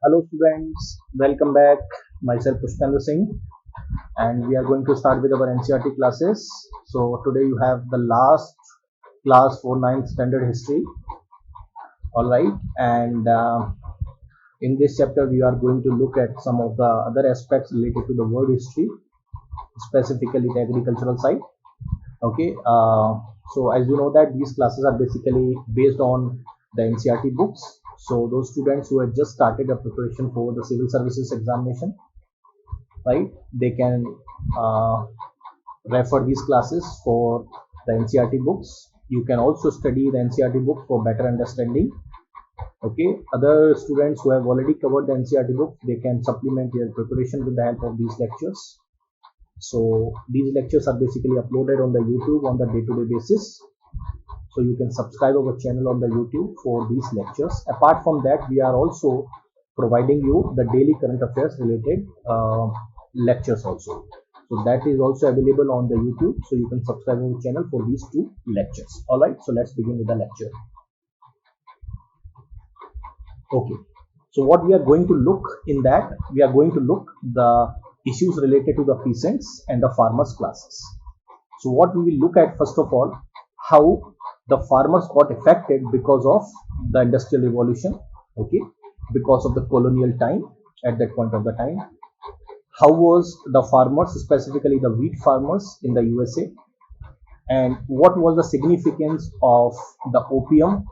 Hello students, welcome back. Myself Pushpendra Singh, and we are going to start with our NCERT classes. So today you have the last class for ninth standard history. All right, and in this chapter we are going to look at some of the other aspects related to the world history, specifically the agricultural side. Okay, so as you know that these classes are basically based on the NCERT books. So those students who have just started a preparation for the civil services examination, right, they can uh, refer these classes for the NCERT books. You can also study the NCERT book for better understanding. Okay, other students who have already covered the NCERT book, they can supplement their preparation with the help of these lectures. So these lectures are basically uploaded on the YouTube on the day-to-day basis. So you can subscribe our channel on the YouTube for these lectures. Apart from that, we are also providing you the daily current affairs related lectures also. So that is also available on the YouTube. So you can subscribe our channel for these two lectures. All right. So let's begin with the lecture. Okay. So what we are going to look in that, we are going to look the issues related to the peasants and the farmers classes. So what we will look at first of all, how the farmers got affected because of the industrial revolution, okay, because of the colonial time at that point of the time. How was the farmers, specifically the wheat farmers in the USA, and what was the significance of the opium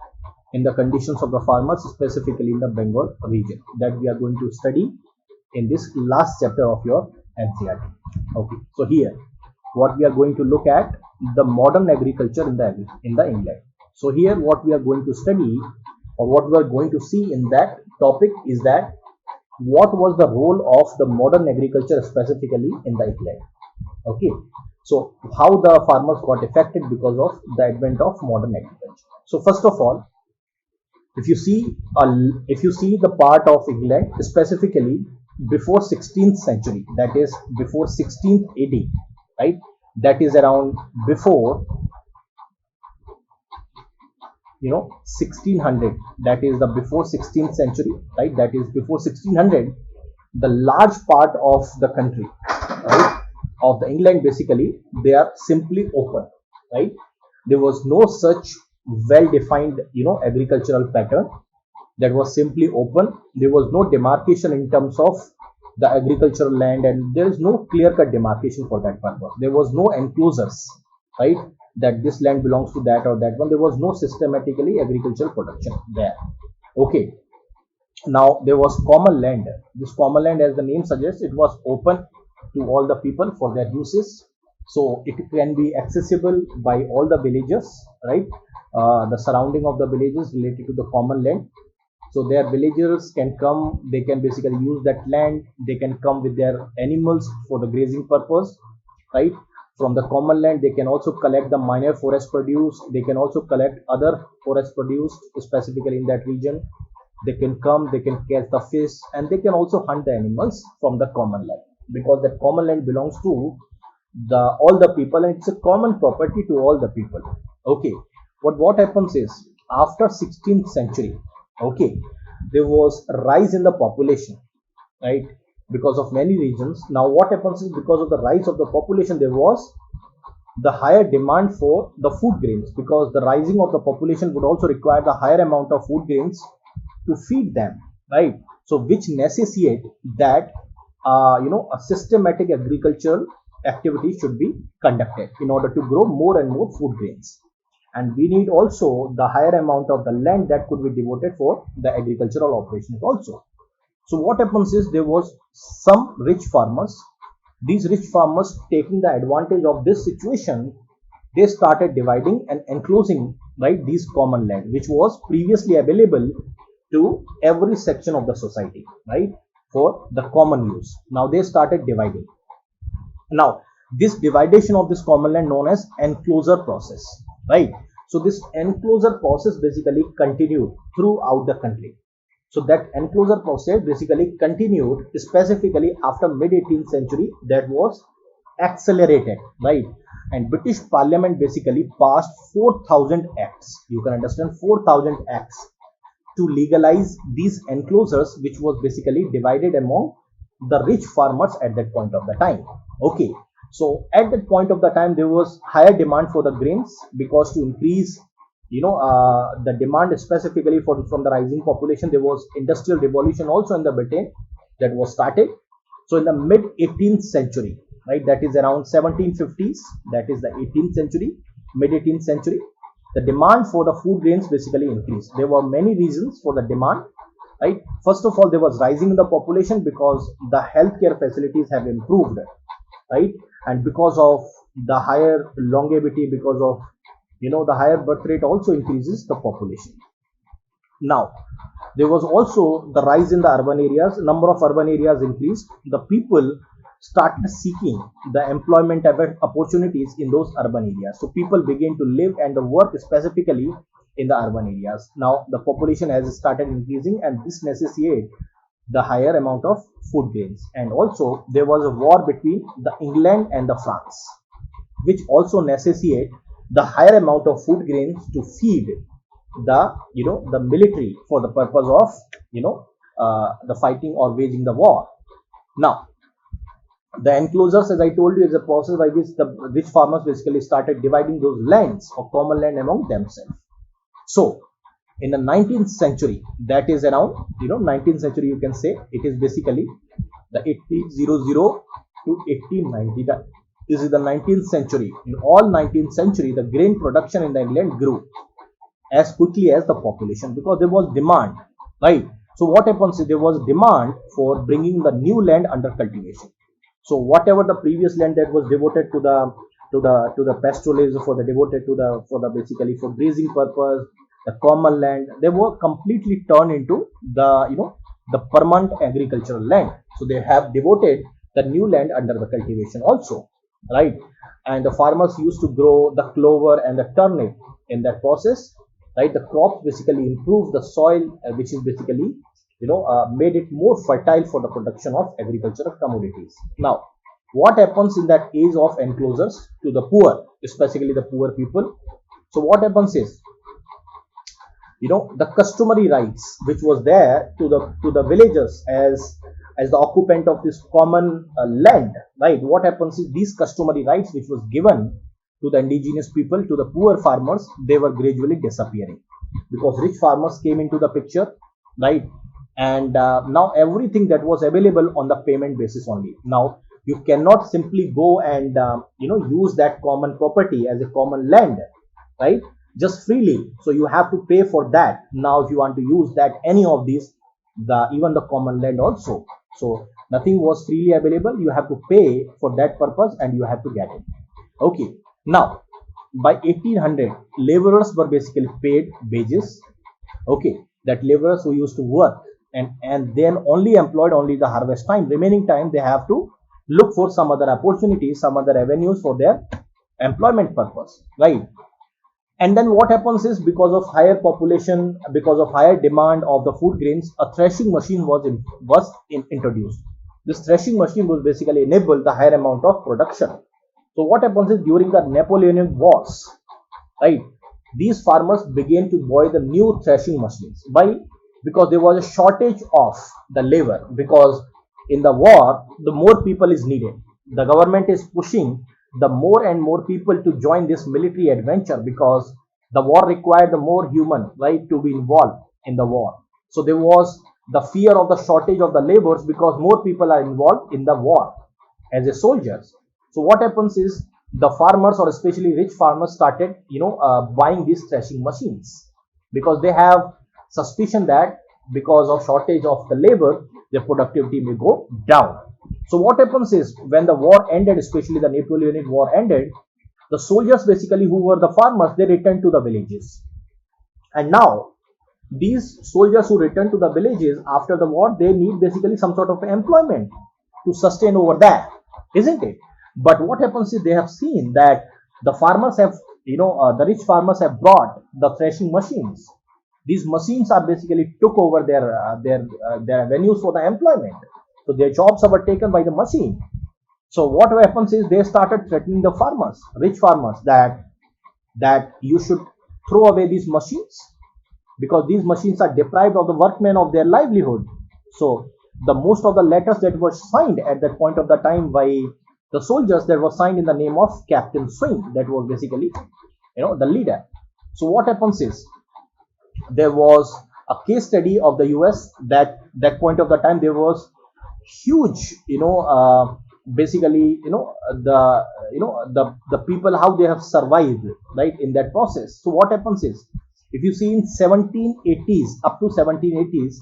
in the conditions of the farmers, specifically in the Bengal region, that we are going to study in this last chapter of your NCERT. Okay, so here what we are going to look at, the modern agriculture in the England. So here what we are going to study, or what we are going to see in that topic, is that what was the role of the modern agriculture specifically in the England. Okay, so how the farmers got affected because of the advent of modern agriculture. So first of all, if you see the part of England specifically before 16th century, that is before 16th AD, right, that is around before 1600, that is the before 16th century, right, that is before 1600, the large part of the country, right, of the England, basically they are simply open, right. There was no such well defined agricultural pattern, that was simply open. There was no demarcation in terms of the agricultural land, and there is no clear cut demarcation for that purpose. There was no enclosures, right, that this land belongs to that or that one. There was no systematically agricultural production there. Okay, now there was common land. This common land, as the name suggests, it was open to all the people for their uses. So it can be accessible by all the villagers, right, the surrounding of the villages related to the common land. So their villagers can come, they can basically use that land, they can come with their animals for the grazing purpose, right. From the common land, they can also collect the minor forest produce, they can also collect other forest produce specifically in that region. They can come, they can catch the fish, and they can also hunt the animals from the common land, because that common land belongs to the all the people, and it's a common property to all the people. Okay, what happens is, after 16th century, okay, there was a rise in the population, right, because of many reasons. Now what happens is, because of the rise of the population, there was the higher demand for the food grains, because the rising of the population would also require the higher amount of food grains to feed them, right. So which necessitate that a systematic agricultural activity should be conducted in order to grow more and more food grains, and we need also the higher amount of the land that could be devoted for the agricultural operations also. So what happens is, there was some rich farmers. These rich farmers, taking the advantage of this situation, they started dividing and enclosing, right, these common land which was previously available to every section of the society, right, for the common use. Now they started dividing. Now this dividation of this common land known as enclosure process, right. So this enclosure process basically continued throughout the country. So that enclosure process basically continued specifically after mid 18th century, that was accelerated, right. And British Parliament basically passed 4,000 acts. You can understand, 4,000 acts to legalize these enclosures, which was basically divided among the rich farmers at that point of the time. Okay, so at that point of the time there was higher demand for the grains, because to increase the demand specifically from the rising population, there was industrial revolution also in the Britain that was started. So in the mid 18th century, right, that is around 1750s, that is the 18th century, mid 18th century, the demand for the food grains basically increased. There were many reasons for the demand, right? First of all, there was rising in the population because the healthcare facilities have improved, right? And because of the higher longevity, because of the higher birth rate also increases the population. Now, there was also the rise in the urban areas. Number of urban areas increased. The people started seeking the employment opportunities in those urban areas. So people began to live and work specifically in the urban areas. Now the population has started increasing, and this necessitated the higher amount of food grains. And also there was a war between the England and the France, which also necessitated the higher amount of food grains to feed the military for the purpose of the fighting or waging the war. Now the enclosures, as I told you, is a process by which the rich farmers basically started dividing those lands or common land among themselves. So in the 19th century, that is around 19th century, you can say it is basically the 1800 to 1890. This is the 19th century. In all 19th century, the grain production in the England grew as quickly as the population, because there was demand, right? So what happens is there was demand for bringing the new land under cultivation. So whatever the previous land that was devoted to the pastoralism, for the basically for grazing purpose, the common land, they were completely turned into the permanent agricultural land. So they have devoted the new land under the cultivation also, right? And the farmers used to grow the clover and the turnip in that process, right? The crops basically improve the soil, which is basically made it more fertile for the production of agricultural commodities. Now, what happens in that age of enclosures to the poor, especially the poor people? So what happens is, the customary rights which was there to the villagers as the occupant of this common land, right? What happens is these customary rights which was given to the indigenous people, to the poor farmers, they were gradually disappearing because rich farmers came into the picture, right? And now everything that was available on the payment basis only. Now you cannot simply go and use that common property as a common land, right, just freely. So you have to pay for that. Now if you want to use that, any of these, even the common land also, so nothing was freely available. You have to pay for that purpose and you have to get it. Okay, now by 1800 laborers were basically paid wages, okay, that laborers who used to work and then only employed only the harvest time. Remaining time they have to look for some other opportunities, some other avenues for their employment purpose, right? And then what happens is, because of higher population, because of higher demand of the food grains, a threshing machine was introduced. This threshing machine will basically enable the higher amount of production. So what happens is, during the Napoleonic Wars, right, these farmers began to buy the new threshing machines. Why? Because there was a shortage of the labor, because in the war the more people is needed. The government is pushing the more and more people to join this military adventure, because the war required the more human, right, to be involved in the war. So there was the fear of the shortage of the laborers, because more people are involved in the war as a soldiers. So what happens is, the farmers, or especially rich farmers, started buying these threshing machines, because they have suspicion that because of shortage of the labor, their productivity may go down. So what happens is, when the war ended, especially the Napoleonic War ended, the soldiers basically who were the farmers, they returned to the villages. And now these soldiers who return to the villages after the war, they need basically some sort of employment to sustain over there, isn't it? But what happens is, they have seen that the farmers have, the rich farmers have brought the threshing machines. These machines are basically took over their avenues for the employment. So their jobs were taken by the machine. So what happens is, they started threatening the farmers, rich farmers, that you should throw away these machines, because these machines are deprived of the workmen of their livelihood. So the most of the letters that were signed at that point of the time by the soldiers, that was signed in the name of Captain Swing, that was basically the leader. So what happens is, there was a case study of the US, that point of the time there was huge, basically, the people, how they have survived, right, in that process. So what happens is, if you see in 1780s, up to 1780s,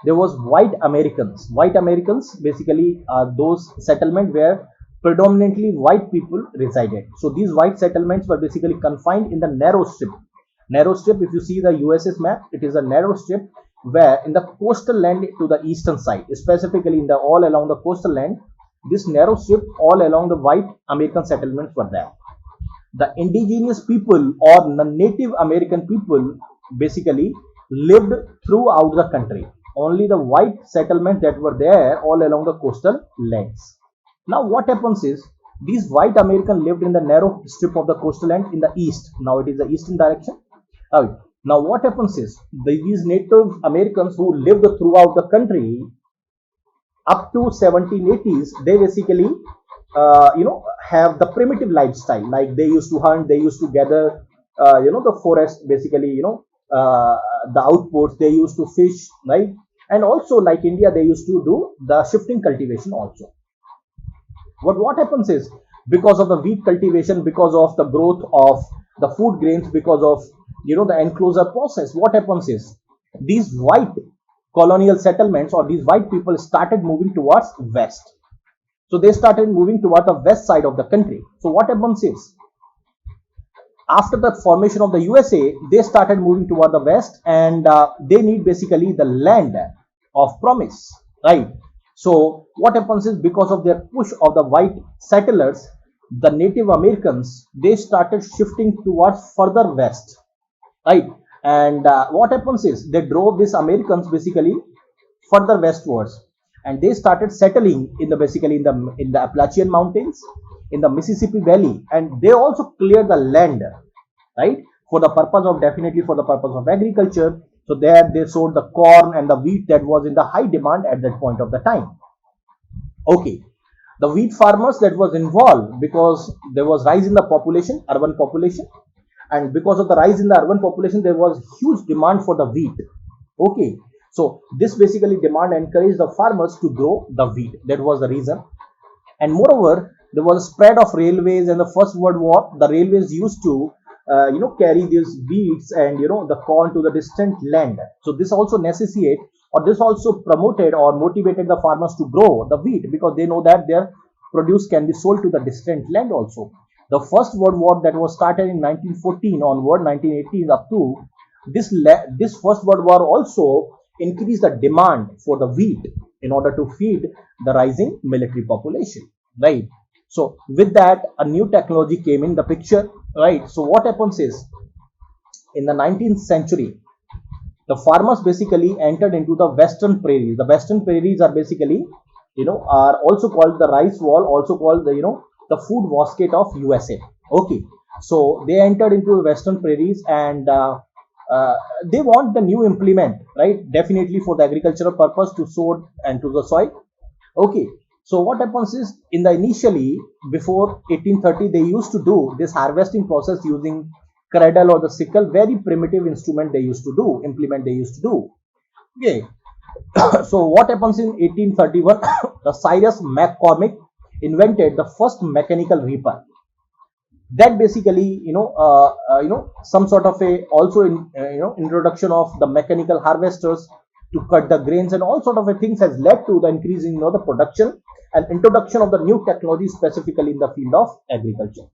there was white Americans basically are those settlement where predominantly white people resided. So these white settlements were basically confined in the narrow strip. Narrow strip, if you see the US's map, it is a narrow strip where in the coastal land to the eastern side, specifically in the all along the coastal land, this narrow strip all along the white American settlements were there. The indigenous people or the Native American people basically lived throughout the country. Only the white settlements that were there all along the coastal lands. Now what happens is, these white Americans lived in the narrow strip of the coastal land in the east. Now it is the eastern direction. Now what happens is, these Native Americans who lived throughout the country up to 1780s, they basically have the primitive lifestyle. Like they used to hunt, they used to gather the forest, basically, the outposts, they used to fish, right? And also, like India, they used to do the shifting cultivation also. But what happens is, because of the wheat cultivation, because of the growth of the food grains, because of the enclosure process, what happens is, these white colonial settlements or these white people started moving towards west. So they started moving towards the west side of the country. So what happens is, after the formation of the USA, they started moving toward the west, and they need basically the land of promise, right? So what happens is, because of their push of the white settlers, the Native Americans, they started shifting towards further west, right? And what happens is, they drove these Americans basically further westwards, and they started settling in the basically in the Appalachian Mountains, in the Mississippi Valley, and they also cleared the land, right, for the purpose of, definitely for the purpose of agriculture. So there they sowed the corn and the wheat that was in the high demand at that point of the time. Okay, the wheat farmers that was involved, because there was rise in the population, urban population, and because of the rise in the urban population, there was huge demand for the wheat. Okay, so this basically demand encouraged the farmers to grow the wheat. That was the reason. And moreover, there was a spread of railways. In the First World War, the railways used to carry these wheats and the corn to the distant land. So this also necessitate, or this also promoted or motivated the farmers to grow the wheat, because they know that their produce can be sold to the distant land also. The First World War that was started in 1914 onward, 1918 up to this First World War also increased the demand for the wheat in order to feed the rising military population, right? So with that, a new technology came in the picture, right? So what happens is, in the 19th century, the farmers basically entered into the western prairies. The western prairies are basically, are also called the rice wall, also called the food basket of USA. Okay, so they entered into the western prairies, and they want the new implement, right? Definitely for the agricultural purpose, to sow and to the soil. Okay, so what happens is, in the initially before 1830, they used to do this harvesting process using cradle or the sickle, very primitive instrument they used to do, implement they used to do. Okay, so what happens in 1831, the Cyrus McCormick invented the first mechanical reaper. That basically, some sort of a also in introduction of the mechanical harvesters to cut the grains and all sort of a things has led to the increase in the production and introduction of the new technology, specifically in the field of agriculture.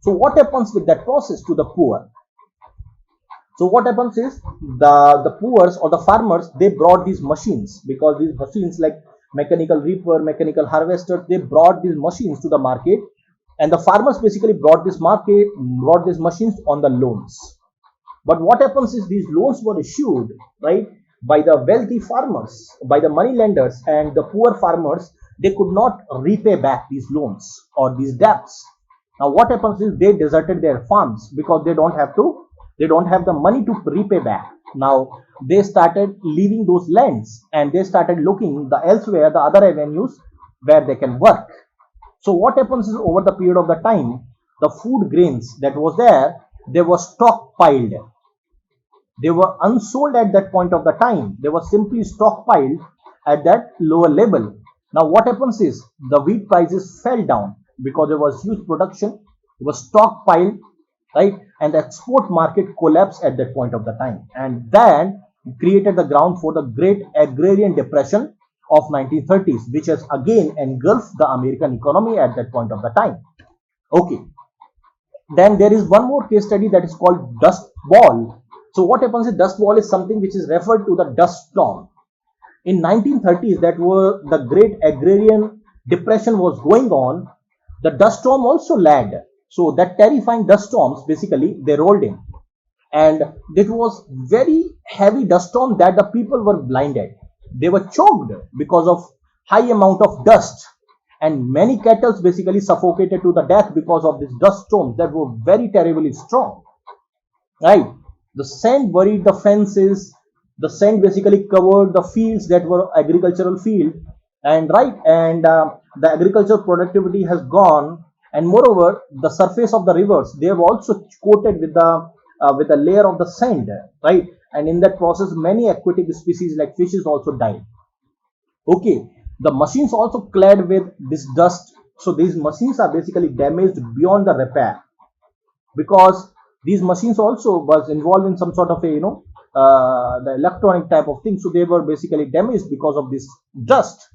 So what happens with that process to the poor? So what happens is, the poor or the farmers, they brought these machines, because these machines like mechanical reaper, mechanical harvester, they brought these machines to the market, and the farmers basically brought these machines on the loans. But what happens is, these loans were issued, right, by the wealthy farmers, by the money lenders, and the poor farmers, they could not repay back these loans or these debts. Now what happens is, they deserted their farms because they don't have to They don't have the money to repay back. Now they started leaving those lands and they started looking the elsewhere, the other avenues where they can work. So what happens is over the period of the time, the food grains that was there, they were stockpiled. They were unsold at that point of the time. They were simply stockpiled at that lower level. Now what happens is the wheat prices fell down because there was huge production. It was stockpiled, right? And the export market collapsed at that point of the time. And then created the ground for the great agrarian depression of 1930s, which has again engulfed the American economy at that point of the time. Okay. Then there is one more case study that is called dust bowl. So what happens is dust bowl is something which is referred to the dust storm. In 1930s, that were the great agrarian depression was going on. The dust storm also lagged. So that terrifying dust storms basically they rolled in, and it was very heavy dust storm that the people were blinded. They were choked because of high amount of dust, and many cattle basically suffocated to the death because of this dust storms that were very terribly strong, right? The sand buried the fences, the sand basically covered the fields that were agricultural field, and right, and the agricultural productivity has gone, and moreover the surface of the rivers they have also coated with a layer of the sand, right? And in that process many aquatic species like fishes also died. Okay, the machines also clad with this dust, so these machines are basically damaged beyond the repair, because these machines also was involved in some sort of a the electronic type of thing, so they were basically damaged because of this dust,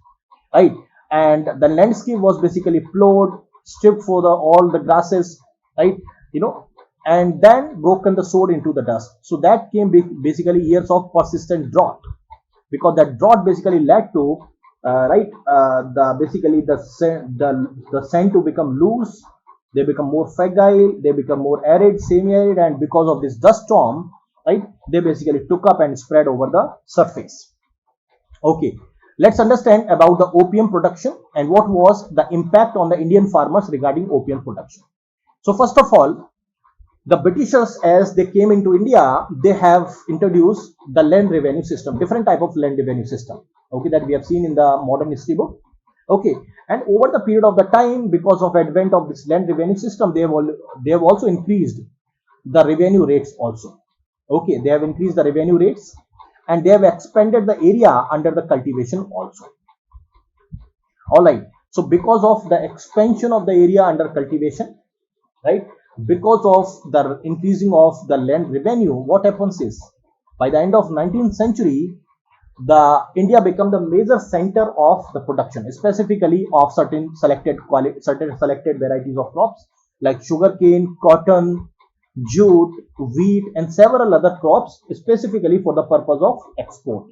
right? And the landscape was basically plowed, stripped for the all the grasses, right? And then broken the sword into the dust. So that came basically years of persistent drought, because that drought basically led to right the basically the sand to become loose. They become more fragile, they become more arid, semi-arid, and because of this dust storm, right, they basically took up and spread over the surface. Okay, let's understand about the opium production and what was the impact on the Indian farmers regarding opium production. So first of all, the Britishers, as they came into India, they have introduced the land revenue system, different type of land revenue system, okay, that we have seen in the modern history book. Okay, and over the period of the time, because of advent of this land revenue system, they have also increased the revenue rates also. Okay, they have increased the revenue rates, and they have expanded the area under the cultivation also. All right, so because of the expansion of the area under cultivation, right, because of the increasing of the land revenue, what happens is by the end of 19th century, the India became the major center of the production, specifically of certain selected varieties of crops like sugarcane, cotton, jute, wheat, and several other crops, specifically for the purpose of export.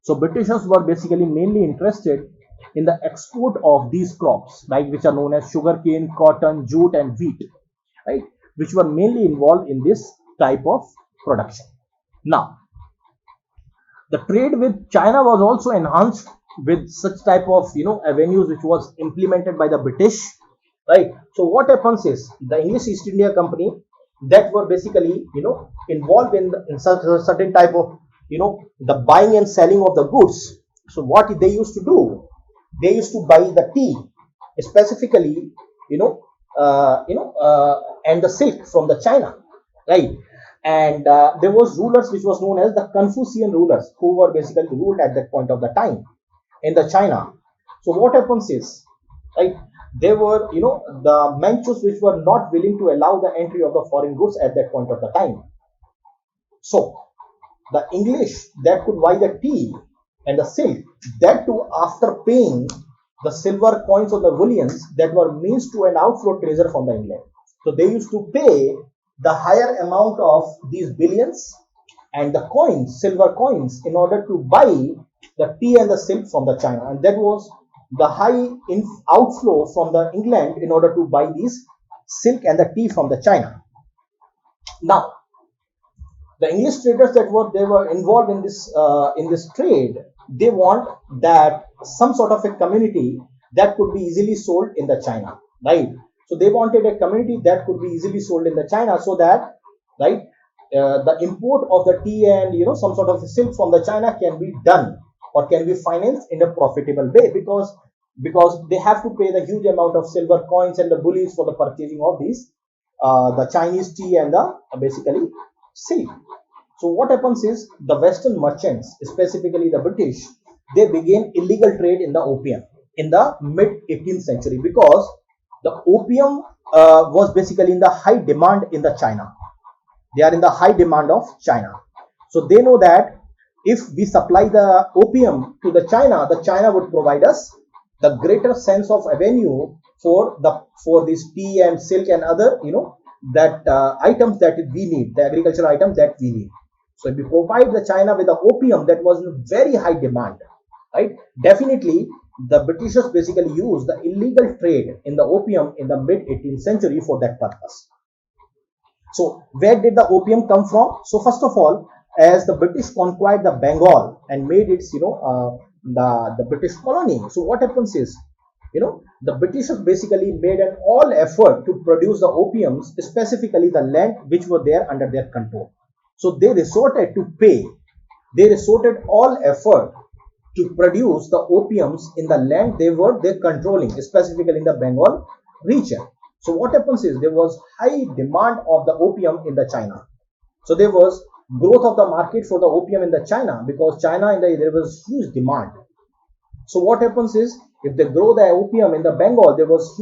So Britishers were basically mainly interested in the export of these crops, like which are known as sugarcane, cotton, jute, and wheat, right, which were mainly involved in this type of production. Now, the trade with China was also enhanced with such type of avenues which was implemented by the British, right? So what happens is the English East India Company that were basically involved in such a certain type of the buying and selling of the goods. So what they used to do, they used to buy the tea, specifically and the silk from the China, right? And there was rulers which was known as the Confucian rulers, who were basically ruled at that point of the time in the China. So what happens is, right, there were the Manchus which were not willing to allow the entry of the foreign goods at that point of the time. So the English that could buy the tea and the silk, that too after paying the silver coins or the bullions that were means to an outflow treasure from the England. So they used to pay the higher amount of these billions and the coins, silver coins, in order to buy the tea and the silk from the China, and that was the high outflow from the England in order to buy these silk and the tea from the China. Now, the English traders that were involved in this trade, they want that some sort of a community that could be easily sold in the China, right? So they wanted a community that could be easily sold in the China, so that, right, the import of the tea and some sort of silk from the China can be done or can be financed in a profitable way, because they have to pay the huge amount of silver coins and the bullies for the purchasing of these the Chinese tea and the basically silk. So what happens is the Western merchants, specifically the British, they began illegal trade in the opium in the mid 18th century, because the opium was basically in the high demand in the China. They are in the high demand of China. So they know that if we supply the opium to the China would provide us the greater sense of avenue for this tea and silk and other that items that we need, the agricultural items that we need. So if we provide the China with the opium that was in very high demand, right? Definitely the Britishers basically used the illegal trade in the opium in the mid 18th century for that purpose. So where did the opium come from? So first of all, as the British conquered the Bengal and made its the British colony. So what happens is the Britishers basically made an all effort to produce the opiums, specifically the land which were there under their control. So they resorted to pay. They resorted all effort to produce the opiums in the land they're controlling, specifically in the Bengal region. So what happens is there was high demand of the opium in the China. So there was growth of the market for the opium in the China, because China there was huge demand. So what happens is if they grow the opium in the Bengal, there was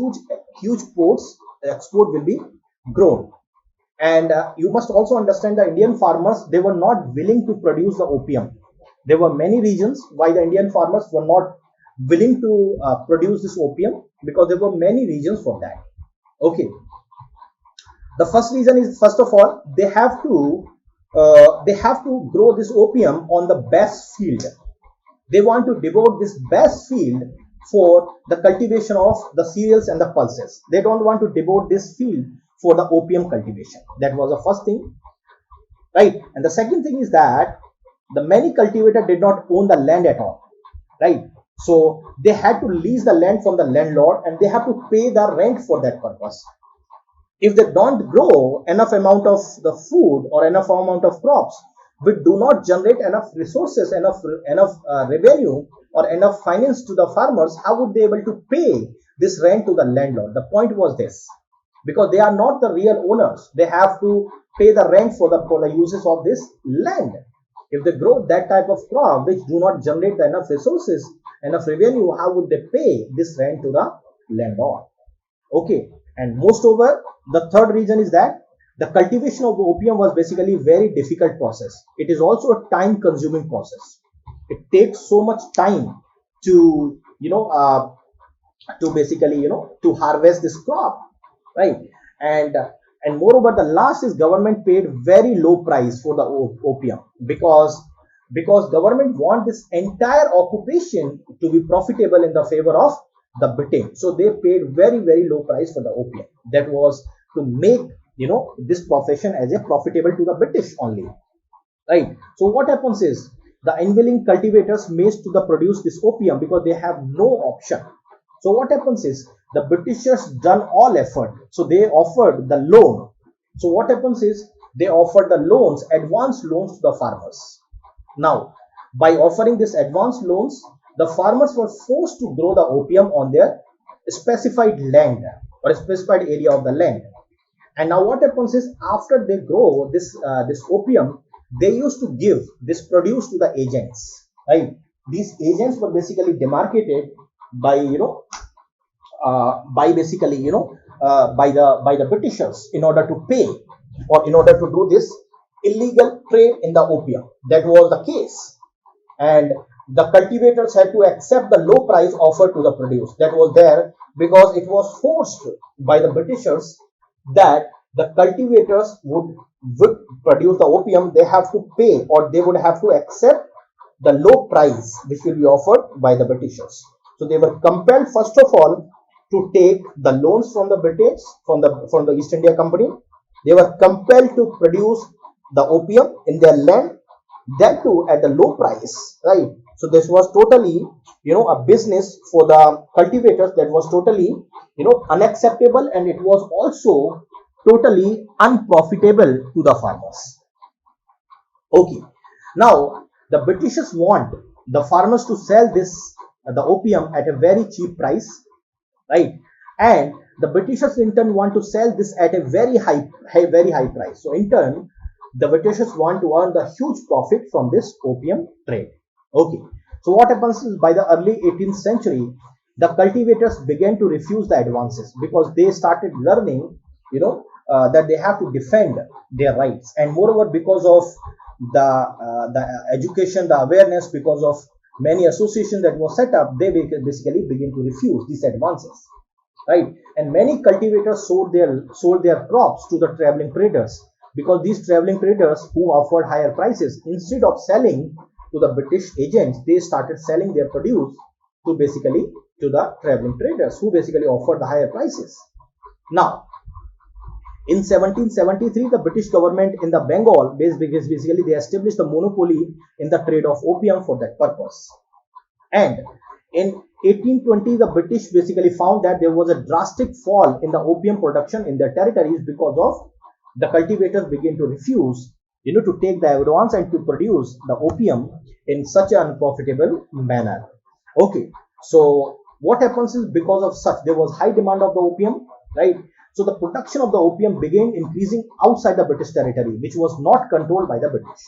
huge ports, export will be grown. And you must also understand the Indian farmers, they were not willing to produce the opium. There were many reasons why the Indian farmers were not willing to produce this opium, because there were many reasons for that. Okay. The first reason is, first of all, they have to grow this opium on the best field. They want to devote this best field for the cultivation of the cereals and the pulses. They don't want to devote this field for the opium cultivation. That was the first thing, right? And the second thing is that the many cultivators did not own the land at all, right? So they had to lease the land from the landlord, and they have to pay the rent for that purpose. If they don't grow enough amount of the food or enough amount of crops, we do not generate enough resources, enough revenue or enough finance to the farmers, how would they able to pay this rent to the landlord? The point was this, because they are not the real owners. They have to pay the rent for the uses of this land. If they grow that type of crop which do not generate enough resources, enough revenue, how would they pay this rent to the landlord? Okay. And moreover, the third reason is that the cultivation of opium was basically a very difficult process. It is also a time consuming process. It takes so much time to to basically to harvest this crop, right? And moreover, the last is government paid very low price for the opium, because government want this entire occupation to be profitable in the favor of the Britain. So they paid very low price for the opium. That was to make this profession as a profitable to the British only, right? So what happens is the unwilling cultivators made to the produce this opium because they have no option. So what happens is the Britishers done all effort, so they offered the loan. So what happens is they offered the loans, advance loans to the farmers. Now by offering this advance loans, the farmers were forced to grow the opium on their specified land or a specified area of the land. And now what happens is after they grow this opium, they used to give this produce to the agents, right? These agents were basically demarcated by by the Britishers in order to pay or in order to do this illegal trade in the opium. That was the case, and the cultivators had to accept the low price offered to the produce that was there, because it was forced by the Britishers that the cultivators would produce the opium. They have to pay, or they would have to accept the low price which will be offered by the Britishers. So they were compelled first of all to take the loans from the British, from the East India Company. They were compelled to produce the opium in their land, that too at the low price, right? So this was totally a business for the cultivators that was totally unacceptable, and it was also totally unprofitable to the farmers. Okay. Now the Britishers want the farmers to sell this the opium at a very cheap price, right? And the Britishers in turn want to sell this at a very high price. So in turn, the Britishers want to earn the huge profit from this opium trade. Okay. So what happens is by the early 18th century, the cultivators began to refuse the advances because they started learning, that they have to defend their rights, and moreover because of the education, the awareness, because of many associations that were set up, they basically begin to refuse these advances, right? And many cultivators sold their crops to the traveling traders, because these traveling traders who offered higher prices, instead of selling to the British agents, they started selling their produce to basically to the traveling traders who basically offered the higher prices. Now in 1773, the British government in the Bengal, basically they established a monopoly in the trade of opium for that purpose. And in 1820, the British basically found that there was a drastic fall in the opium production in their territories because of the cultivators began to refuse, to take the advance and to produce the opium in such an unprofitable manner. Okay, so what happens is because of such, there was high demand of the opium, right? So the production of the opium began increasing outside the British territory, which was not controlled by the British.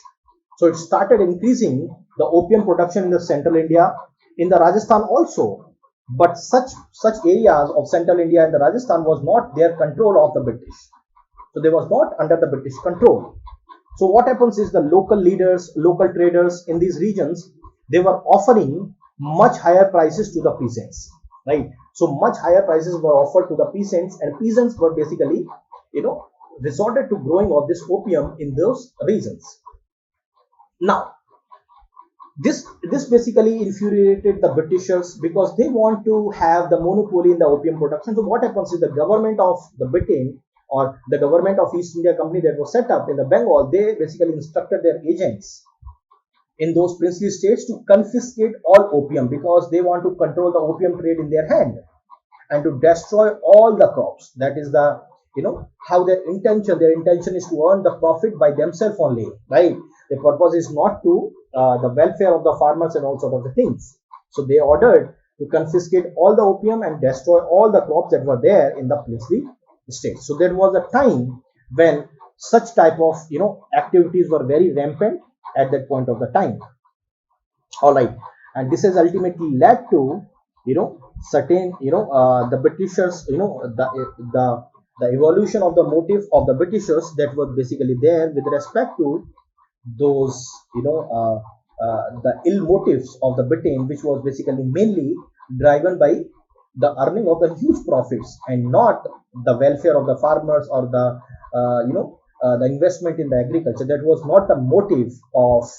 So it started increasing the opium production in the central India, in the Rajasthan also. But such areas of central India and the Rajasthan was not their control of the British. So they was not under the British control. So what happens is the local leaders, local traders in these regions, they were offering much higher prices to the peasants, right? So much higher prices were offered to the peasants, and peasants were basically, resorted to growing of this opium in those regions. Now, this basically infuriated the Britishers because they want to have the monopoly in the opium production. So what happens is the government of the Britain, or the government of East India Company that was set up in the Bengal, they basically instructed their agents in those princely states to confiscate all opium, because they want to control the opium trade in their hand and to destroy all the crops. That is the, how their intention is to earn the profit by themselves only, right? The purpose is not to the welfare of the farmers and all sort of the things. So they ordered to confiscate all the opium and destroy all the crops that were there in the princely states. So there was a time when such type of activities were very rampant at that point of the time. All right, and this has ultimately led to certain the Britishers, the evolution of the motive of the Britishers that was basically there with respect to those the ill motives of the Britain, which was basically mainly driven by the earning of the huge profits and not the welfare of the farmers or the investment in the agriculture. That was not the motive of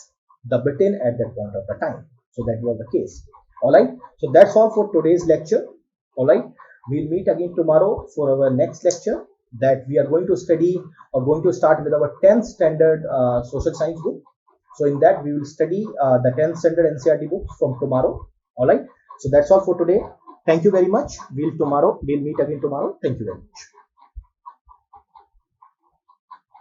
the Britain at that point of the time. So that was the case. All right, so that's all for today's lecture. All right, we'll meet again tomorrow for our next lecture, that we are going to study or going to start with our 10th standard social science book. So in that we will study the 10th standard NCERT books from tomorrow. All right, so that's all for today. Thank you very much. We'll meet again tomorrow. Thank you very much.